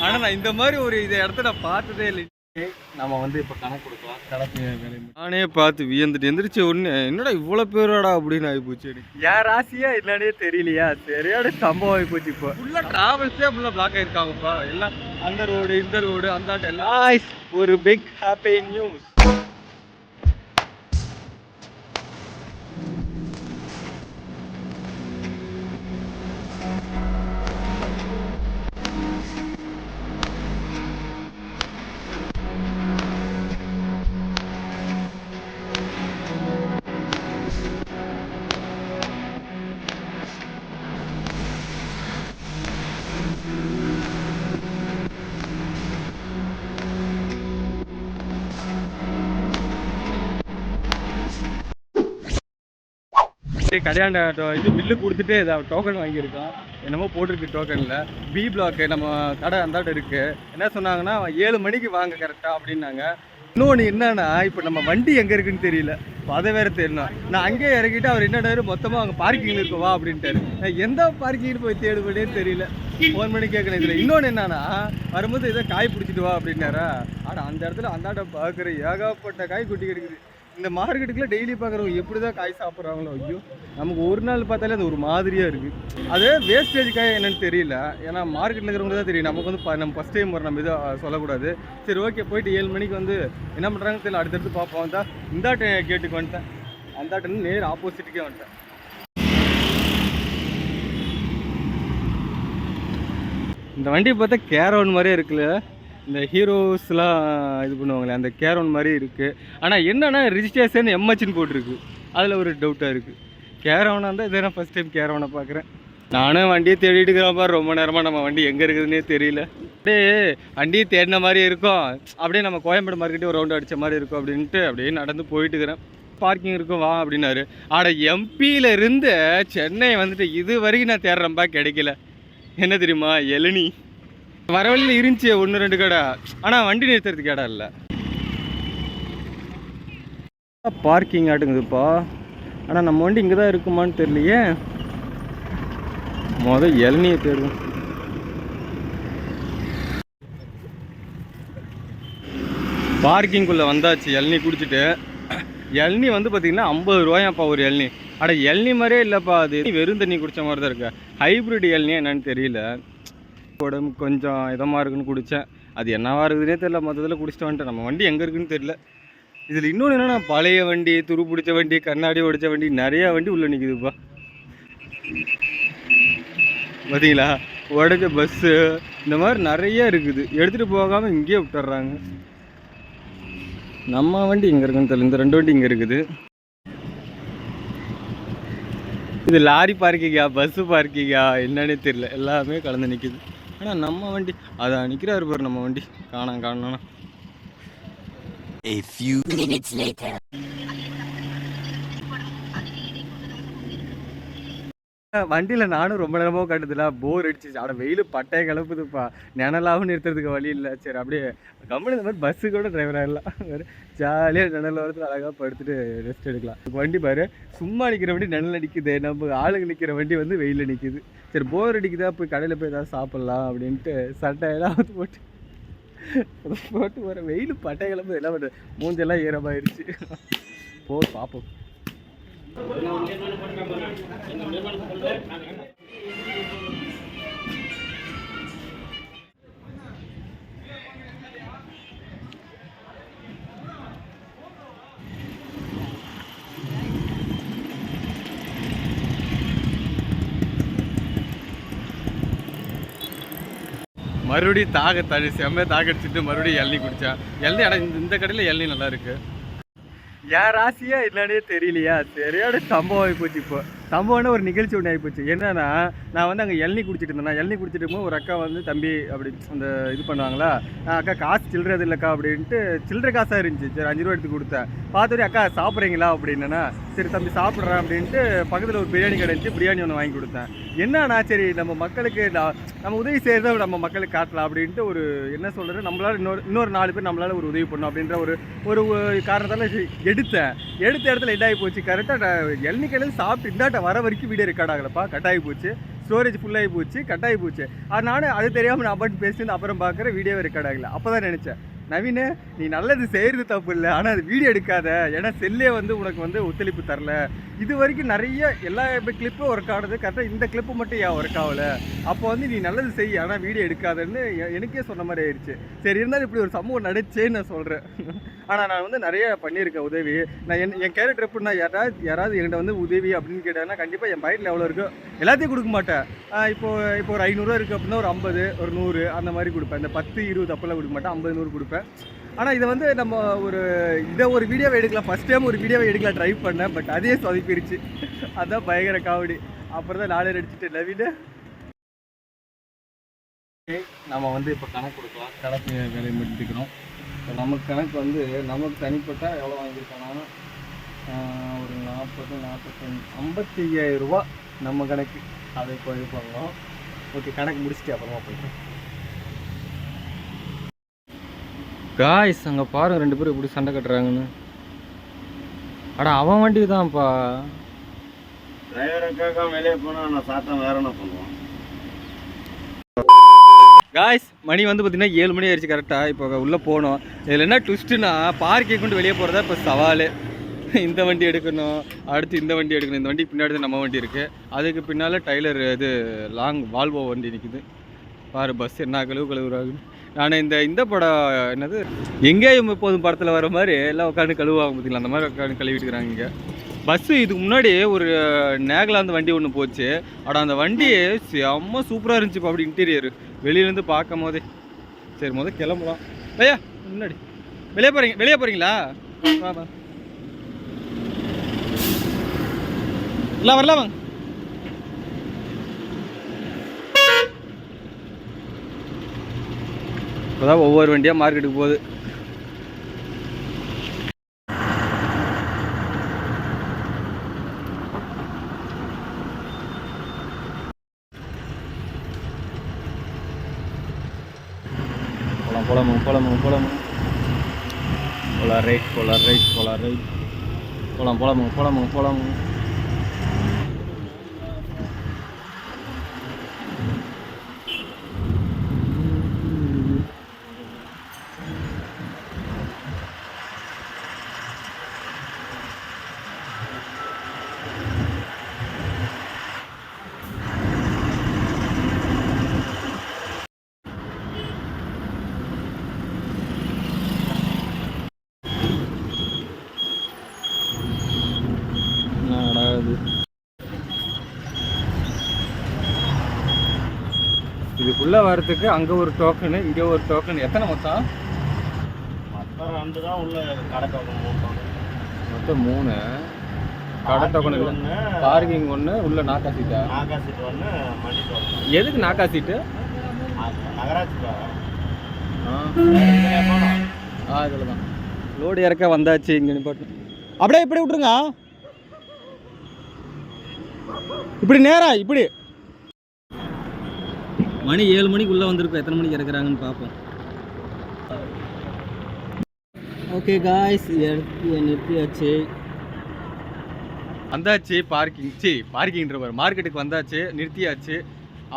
ஆனால் நான் இந்த மாதிரி ஒரு இதை இடத்த நான் பார்த்ததே இல்லை. நம்ம வந்து இப்போ கணக்கு கொடுக்கலாம். கணக்கு நானே பார்த்து வியந்துட்டு எந்திரிச்சு ஒன்று என்னடா இவ்வளோ பேரோடா அப்படின்னு ஆகிப்போச்சு. எனக்கு யார் ராசியா என்னன்னே தெரியலையா, சரியான சம்பவம் ஆகிப்போச்சு. இப்போ ஃபுல்லாக ட்ராவல்ஸே ஃபுல்லாக பிளாக் ஆகிருக்காங்கப்பா. எல்லாம் அந்த ரோடு இந்த ரோடு அந்த எல்லாம் ஒரு பிக் ஹாப்பி நியூஸ். கடையாண்ட இது பில்லு கொடுத்துட்டு டோக்கன் வாங்கியிருக்கோம். என்னமோ போட்டிருக்கு டோக்கனில். பி பிளாக்கு நம்ம கடை அந்தாட்ட இருக்குது. என்ன சொன்னாங்கன்னா 7 மணிக்கு வாங்க கரெக்டாக அப்படின்னாங்க. இன்னொன்று என்னன்னா, இப்போ நம்ம வண்டி எங்கே இருக்குன்னு தெரியல. அதை வேறு தெரியணும். நான் அங்கேயே இறக்கிட்டு அவர் என்னடாரு மொத்தமாக அங்கே பார்க்கிங்கில் இருக்கவா அப்படின்ட்டாரு. நான் எந்த பார்க்கிங்னு போய் தேடுபடியே தெரியல. 4 மணி கேட்கணும். இதில் இன்னொன்று என்னன்னா, வரும்போது இதை காய் பிடிச்சிட்டு வா அப்படின்னாரா. ஆனால் அந்த இடத்துல அந்தாட்ட பார்க்குற ஏகப்பட்ட காய் குட்டி கிடைக்குது. இந்த மார்க்கெட்டுக்குள்ள டெய்லி பார்க்குறவங்க எப்படி தான் காய் சாப்பிட்றாங்களோ. ஐயோ, நமக்கு ஒரு நாள் பார்த்தாலே அது ஒரு மாதிரியாக இருக்குது. அது வேஸ்டேஜ் காய் என்னன்னு தெரியல. ஏன்னா மார்க்கெட்டில் இருக்கிறவங்க தான் தெரியும். நமக்கு வந்து நம்ம ஃபஸ்ட் டைம் வர நம்ம இதை சொல்லக்கூடாது. சரி ஓகே, போயிட்டு 7 மணிக்கு வந்து என்ன பண்ணுறாங்கன்னு தெரியல. அடுத்தடுத்து பார்ப்போம். தான் இந்தாட்ட கேட்டுக்கு வந்துட்டேன். அந்தாட்டன்னு நேர் ஆப்போசிட்டுக்கே வந்துட்டேன். இந்த வண்டி பார்த்தா கேரவன் மாதிரியே இருக்குல்ல. இந்த ஹீரோஸ்லாம் இது பண்ணுவாங்களே அந்த கேரவன் மாதிரி இருக்குது. ஆனால் என்னென்னா ரிஜிஸ்ட்ரேஷன் எம்ஹெச்னு போட்டிருக்கு. அதில் ஒரு டவுட்டாக இருக்குது. கேரவனாக இருந்தால் இதை நான் ஃபஸ்ட் டைம் கேரவனை பார்க்குறேன். நானும் வண்டியை தேடிட்டு இருக்கிறேன் பாரு. ரொம்ப நேரமாக நம்ம வண்டி எங்கே இருக்குதுன்னே தெரியல. அப்படியே வண்டியை தேடின மாதிரி இருக்கும். அப்படியே நம்ம கோயம்பேடு மார்க்கெட்டே ஒரு ரவுண்டு அடித்த மாதிரி இருக்கும் அப்படின்ட்டு அப்படியே நடந்து போயிட்டு இருக்கிறேன். பார்க்கிங் இருக்கும் வா அப்படின்னாரு. ஆனால் எம்பியிலேருந்து சென்னை வந்துட்டு இது வரைக்கும் நான் தேடுறேன்ப்பா, கிடைக்கல. என்ன தெரியுமா, இளநீ வர வழியில் இருந்துச்சு 1-2 கடை. ஆனால் வண்டி நிறுத்துறதுக்கு இடம் இல்லை. பார்க்கிங் ஆட்டுங்குதுப்பா. ஆனால் நம்ம வண்டி இங்கே தான் இருக்குமான்னு தெரியலையே. இளநியை தேடுவோம். பார்க்கிங்குள்ளே வந்தாச்சு. இளநீ குடிச்சிட்டு. இளநீ வந்து பார்த்திங்கன்னா 50 ரூபாயாப்பா ஒரு இளநீ. ஆனால் இளநீ மாதிரியே இல்லைப்பா. அது வெறும் தண்ணி குடித்த மாதிரி தான் இருக்கு. ஹைப்ரிட் இளநீ என்னன்னு தெரியல. உடம்பு கொஞ்சம் இதமாக இருக்குன்னு குடித்தேன். அது என்னவா இருக்குதுன்னே தெரியல. மொத்தத்தில் குடிச்சிட்டு வந்துட்டேன். நம்ம வண்டி எங்கே இருக்குன்னு தெரியல. இதில் இன்னொன்று என்னென்னா, பழைய வண்டி, துரு பிடிச்ச வண்டி, கண்ணாடி உடைச்ச வண்டி, நிறையா வண்டி உள்ளே நிற்குதுப்பா. பார்த்தீங்களா, உடைச்ச பஸ்ஸு இந்த மாதிரி நிறைய இருக்குது. எடுத்துகிட்டு போகாமல் இங்கேயே விட்டுறாங்க. நம்ம வண்டி எங்கே இருக்குன்னு தெரியல. இந்த 2 வண்டி இங்கே இருக்குது. இது லாரி பார்க்கிங்கா பஸ்ஸு பார்க்கிங்கா என்னன்னே தெரியல. எல்லாமே கலந்து நிற்கிது. ஆனால் நம்ம வண்டி அதான் நிற்கிறாரு பாரு. நம்ம வண்டி காணோம். A few minutes later. வண்டியில் நானும் ரொம்ப நேரமாக கட்டுதுல, போர் அடிச்சிச்சு. ஆனால் வெயில் பட்டையை கிளப்புதுப்பா. நிழலாகவும் நிறுத்துறதுக்கு வழி இல்லை. சரி அப்படியே கம்பெனி இந்த மாதிரி பஸ்ஸு கூட டிரைவராக இல்லை. ஜாலியாக நிழல் வரத்தில் அழகாக படுத்துட்டு ரெஸ்ட் எடுக்கலாம். வண்டி பாரு, சும்மா நிற்கிற வண்டி நிழல் அடிக்குது. நம்ம ஆளுங்க நிற்கிற வண்டி வந்து வெயிலில் நிற்கிது. சரி போர் அடிக்குதா, போய் கடையில் போய் ஏதாவது சாப்பிட்லாம் அப்படின்ட்டு சட்டையெல்லாம் போட்டு வர. வெயில் பட்டை கிளம்பு என்ன பண்ணுறது, மூஞ்செல்லாம் ஈரமாயிருச்சு. பார்ப்போம். மறுபடியும் தண்ணி செம்மையாக தாகடிச்சிட்டு மறுபடியும் இளநீ குடித்தேன். இளநீ ஆனால் இந்த கடையில் இளநீ நல்லா இருக்குது. யார் ராசியா என்னன்னே தெரியலையா, சரியான சம்பவம் ஆகிப்போச்சு. இப்போ சம்பவம்னா ஒரு நிகழ்ச்சி ஒன்று ஆகிப்போச்சு. என்னன்னா, நான் வந்து அங்கே இளநீ குடிச்சிட்டு இருந்தேன். இளநீ குடிச்சிட்டு இருக்கும்போது ஒரு அக்கா வந்து, தம்பி அப்படி அந்த இது பண்ணுவாங்களா, அக்கா காசு சில்லறது இல்லைக்கா அப்படின்ட்டு சில்லற காசாக இருந்துச்சு. சரி 5 ரூபா எடுத்து கொடுத்தேன். பார்த்தோடி அக்கா சாப்பிட்றீங்களா அப்படின்னா, சரி தம்பி சாப்பிட்றேன் அப்படின்ட்டு பக்கத்தில் ஒரு பிரியாணி கடை இருந்துச்சு. பிரியாணி ஒன்று வாங்கி கொடுத்தேன். என்னன்னா, சரி நம்ம மக்களுக்கு நம்ம உதவி செய்கிறத நம்ம மக்களுக்கு காட்டலாம் அப்படின்ட்டு ஒரு என்ன சொல்கிறது, நம்மளால் இன்னொரு 4 பேர் நம்மளால் ஒரு உதவி பண்ணணும் அப்படின்ற ஒரு காரணத்தால் எடுத்த இடத்துல இதாகி போச்சு. கரெக்டாக இளநீ கடையில் சாப்பிட்டு இந்தாட்ட வர வரைக்கும் வீடியோ ரெக்கார்ட் ஆகலப்பா, கட் ஆகி போச்சு. ஸ்டோரேஜ் ஃபுல்லாகி போச்சு, கட் ஆகி போச்சு. நானும் அது தெரியாமல் நான் பாட்டு பேசிட்டு அப்புறம் பார்க்குற வீடியோ ரெக்கார்ட் ஆகலை. அப்போ தான் நினச்சேன், நவீன் நீ நல்லது செய்கிறது தப்பு இல்லை, ஆனால் அது வீடியோ எடுக்காத, ஏன்னா செல்லே வந்து உனக்கு வந்து ஒத்துழைப்பு தரல. இது வரைக்கும் நிறைய எல்லா கிளிப்பும் ஒர்க் ஆகுது, கரெக்டாக இந்த கிளிப்பு மட்டும் ஏன் ஒர்க் ஆகலை? அப்போ வந்து நீ நல்லது செய், ஆனால் வீடியோ எடுக்காதன்னு எனக்கே சொன்ன மாதிரி ஆயிடுச்சு. சரி, இருந்தாலும் இப்படி ஒரு சம்பவம் நடச்சேன்னு நான் சொல்கிறேன். ஆனால் நான் வந்து நிறைய பண்ணியிருக்கேன் உதவி. நான் என் கேரக்டர் எப்படின்னா, யாராவது என்கிட்ட வந்து உதவி அப்படின்னு கேட்டாங்கன்னா கண்டிப்பாக என் பைட்டில் எவ்வளோ இருக்கோ எல்லாத்தையும் கொடுக்க மாட்டேன். இப்போ ஒரு 500 இருக்குது அப்படின்னா ஒரு 50, ஒரு 100 அந்த மாதிரி கொடுப்பேன். இந்த 10, 20 அப்பெல்லாம் கொடுக்க மாட்டேன், 50, 100 கொடுப்பேன். ஆனால் இதை வந்து நம்ம ஒரு வீடியோவை எடுக்கலாம், ஃபஸ்ட் டைம் ஒரு வீடியோவை எடுக்கலாம் ட்ரை பண்ணேன். பட் அதே சொதப்பிருச்சு. அதுதான் பயங்கர காமெடி. அப்புறம் தான் நாளே அடிச்சுட்டு நவீன் நம்ம வந்து இப்போ கணக்கு கொடுக்கலாம். கணக்கு வேலையை முடிச்சுக்கிறோம். இப்போ நமக்கு கணக்கு வந்து நமக்கு தனிப்பட்டால் எவ்வளோ வாங்கியிருக்கோன்னா ஒரு 40, 45, 55,000 ரூபா நம்ம கணக்கு. அதை இப்போ இது பண்ணலாம். ஓகே, கணக்கு முடிச்சுட்டு அப்புறமா போய்ட்டு காய்ஸ் அங்கே பாருங்க 2 பேரும் எப்படி சண்டை கட்டுறாங்கன்னு. அடா அவன் வண்டி தான்ப்பா. டிரைவருக்காக வெளியே போனால் நான் சாத்தம் வேற என்ன பண்ணுவான். காய்ஸ் மணி வந்து பார்த்தீங்கன்னா 7 மணி ஆயிடுச்சு கரெக்டாக. இப்போ உள்ளே போனோம். இதில் என்ன ட்விஸ்ட்டுன்னா, பார்க்கிங் கொண்டு வெளியே போகிறதா இப்போ சவால். இந்த வண்டி எடுக்கணும், அடுத்து இந்த வண்டி எடுக்கணும். இந்த வண்டி பின்னாடி நம்ம வண்டி இருக்குது, அதுக்கு பின்னால் டைலர் இது லாங் வால்வோ வண்டி நிற்குது பாரு. பஸ் என்ன கழுவுறாங்க. நான் இந்த படம் என்னது எங்கேயும் எப்போதும் படத்தில் வர மாதிரி எல்லாம் உட்காந்து கழுவாங்க பார்த்தீங்களா, அந்த மாதிரி உட்காந்து கழுவிட்டுக்கிறாங்க இங்கே. பஸ்ஸு இதுக்கு முன்னாடி ஒரு நேகலாந்து வண்டி ஒன்று போச்சு. ஆனால் அந்த வண்டி செம்ம சூப்பராக இருந்துச்சு அப்படி இன்டீரியர் வெளியிலேருந்து பார்க்கும் போதே. சரி முதல் கிளம்பலாம். ஐயா முன்னாடி வெளியே போகிறீங்களா? இல்லை வரலாம் வாங்க. இப்போதான் ஒவ்வொரு வண்டியாக மார்க்கெட்டுக்கு போகுது. போலாமா ரைட் போலாமா. இதுக்குள்ளே வரதுக்கு அங்கே ஒரு டோக்கனு, இங்கே ஒரு டோக்கன். எத்தனை மொத்தம்? மொத்தம் 2 தான் உள்ள கடை டோக்கன். மொத்தம் 3 கடை டோக்கன். பார்க்கிங் 1, உள்ள நாக்கா சீட்டா? நாக்கா சீட் 1, மணி டோக்கன். எதுக்கு நாக்கா சீட்டு? நகராட்சிக்கா. இதில் தான் லோடு இறக்க வந்தாச்சு. இங்கே நிப்பாட்டு. அப்படியே இப்படி விட்ருங்க, இப்படி நேரா இப்படி. மணி 7 மணிக்குள்ளே வந்திருக்கோம். எத்தனை மணிக்கு இறக்குறாங்கன்னு பார்ப்போம். ஓகே காய்ஸ், நிறுத்தியாச்சு. வந்தாச்சு பார்க்கிங்ன்ற மார்க்கெட்டுக்கு வந்தாச்சு, நிறுத்தியாச்சு.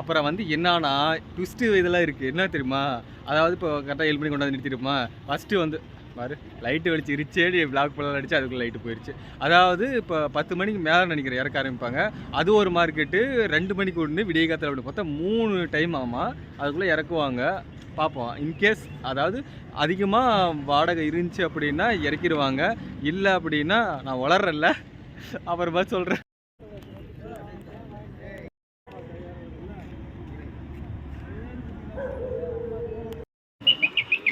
அப்புறம் வந்து என்னன்னா ட்விஸ்ட்டு இதெல்லாம் இருக்குது. என்ன தெரியுமா, அதாவது இப்போ கரெக்டாக 7 மணிக்கு கொண்டாந்து நிறுத்திருப்போமா. ஃபஸ்ட்டு வந்து பாரு லைட்டு வெளிச்சு இருச்சேடி பிளாக் பல்லாம் அடிச்சு அதுக்குள்ளே லைட்டு போயிடுச்சு. அதாவது இப்போ 10 மணிக்கு மேலே நினைக்கிறேன் இறக்க ஆரம்பிப்பாங்க. அது ஒரு மார்க்கெட்டு. 2 மணிக்கு ஒன்று, விடிய காலத்தில் அப்படி பார்த்தா 3 டைம் ஆமாம் அதுக்குள்ளே இறக்குவாங்க. பார்ப்போம். இன்கேஸ் அதாவது அதிகமாக வாடகை இருந்துச்சு அப்படின்னா இறக்கிடுவாங்க. இல்லை அப்படின்னா நான் வளர்றேன்ல அப்புறமா சொல்கிறேன்.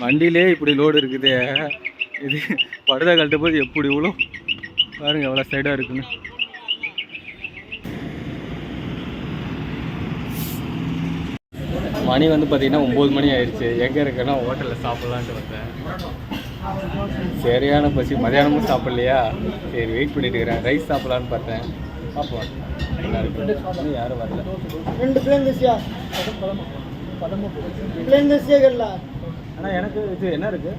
வண்டியிலே இப்படி லோடு இருக்குது. இது படுதா கழட்ட போது எப்படி இவ்வளோ பாருங்க எவ்வளோ சைடாக இருக்குன்னு. மணி வந்து பார்த்தீங்கன்னா 9 மணி ஆயிடுச்சு. எங்கே இருக்கேன்னா ஹோட்டலில் சாப்பிட்லான்ட்டு வந்தேன். சரியான பசி, மதியானமும் சாப்பிட்லையா, சரி வெயிட் பண்ணிட்டு இருக்கிறேன். ரைஸ் சாப்பிட்லான்னு பார்த்தேன். பார்ப்போம் நல்லா இருக்கு. யாரும் வரல. 2 பிளேன் தோசையா? பிளேன் தோசையா கல்ல? ஆனால் எனக்கு இது என்ன இருக்குது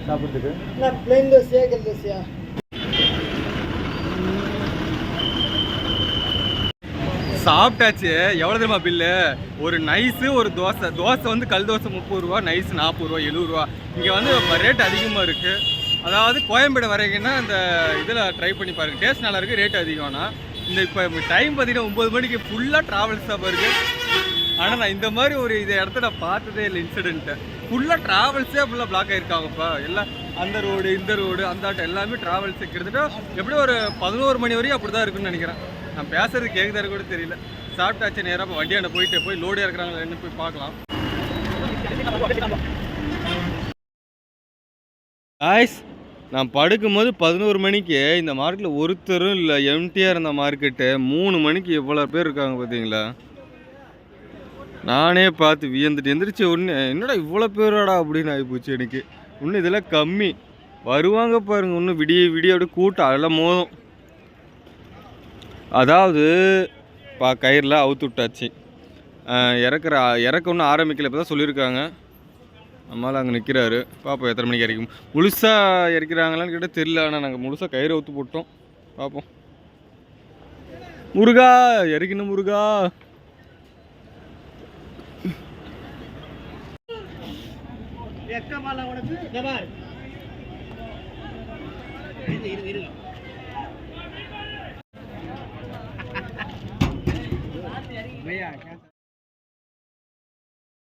சாப்பிட்றதுக்கு? பிளேன் தோசையா கல் தோசையா? சாப்பிட்டாச்சு. எவ்வளோ தெரியுமா பில்லு? ஒரு நைஸு ஒரு தோசை. தோசை வந்து கல் தோசை 30 ரூபா, நைஸ் 40 ரூபா, 70 ரூபா. இங்கே வந்து ரேட் அதிகமாக இருக்குது. அதாவது கோயம்பேடு வரைக்கும்னா இந்த இதில் ட்ரை பண்ணி பாருங்கள், டேஸ்ட் நல்லா இருக்குது, ரேட் அதிகம்னா. இந்த இப்போ டைம் பார்த்தீங்கன்னா 9 மணிக்கு ஃபுல்லாக ட்ராவல்ஸாக இருக்குது. ஆனால் நான் இந்த மாதிரி ஒரு இதை இடத்த நான் பார்த்ததே இல்லை. இன்சிடென்ட்டு ஃபுல்லாக ட்ராவல்ஸே ஃபுல்லாக பிளாக் ஆகிருக்காங்கப்பா. எல்லாம் அந்த ரோடு இந்த ரோடு அந்த ஆட்டம் எல்லாமே ட்ராவல்ஸ் கிட்டத்தட்ட எப்படியும் ஒரு 11 மணி வரையும் அப்படி தான் இருக்குன்னு நினைக்கிறேன். நான் பேசுறது கேட்குதாரு கூட தெரியல. சாப்பிட்டாச்சு, நேராக இப்போ வண்டியாண்ட போய் லோடு இறக்குறாங்களா என்ன போய் பார்க்கலாம். ஆய்ஸ், நான் படுக்கும்போது 11 மணிக்கு இந்த மார்க்கெட்டில் ஒருத்தரும் இல்லை, எம்டியாக இருந்த மார்க்கெட்டு. 3 மணிக்கு எவ்வளோ பேர் இருக்காங்க பார்த்தீங்களா? நானே பார்த்து வியந்துட்டு எந்திரிச்சு ஒன்று, என்னடா இவ்வளோ பேராடா அப்படின்னு ஆகிப்போச்சு எனக்கு. இன்னும் இதெல்லாம் கம்மி வருவாங்க பாருங்க. இன்னும் விடிய அப்படியே கூட்டம் அதெல்லாம் மோதும். அதாவது கயிறில் அவுத்து விட்டாச்சு, இறக்க ஒன்றும் ஆரம்பிக்கல, இப்போ தான் சொல்லியிருக்காங்க. நம்மளால் அங்கே நிற்கிறாரு, பார்ப்போம் எத்தனை மணிக்கு இறக்கும். முழுசாக இறக்கிறாங்களான்னு கேட்டால் தெரியல. ஆனால் நாங்கள் முழுசாக கயிறு அவுத்து போட்டோம், பார்ப்போம். முருகா இறக்கணும், முருகா. भैया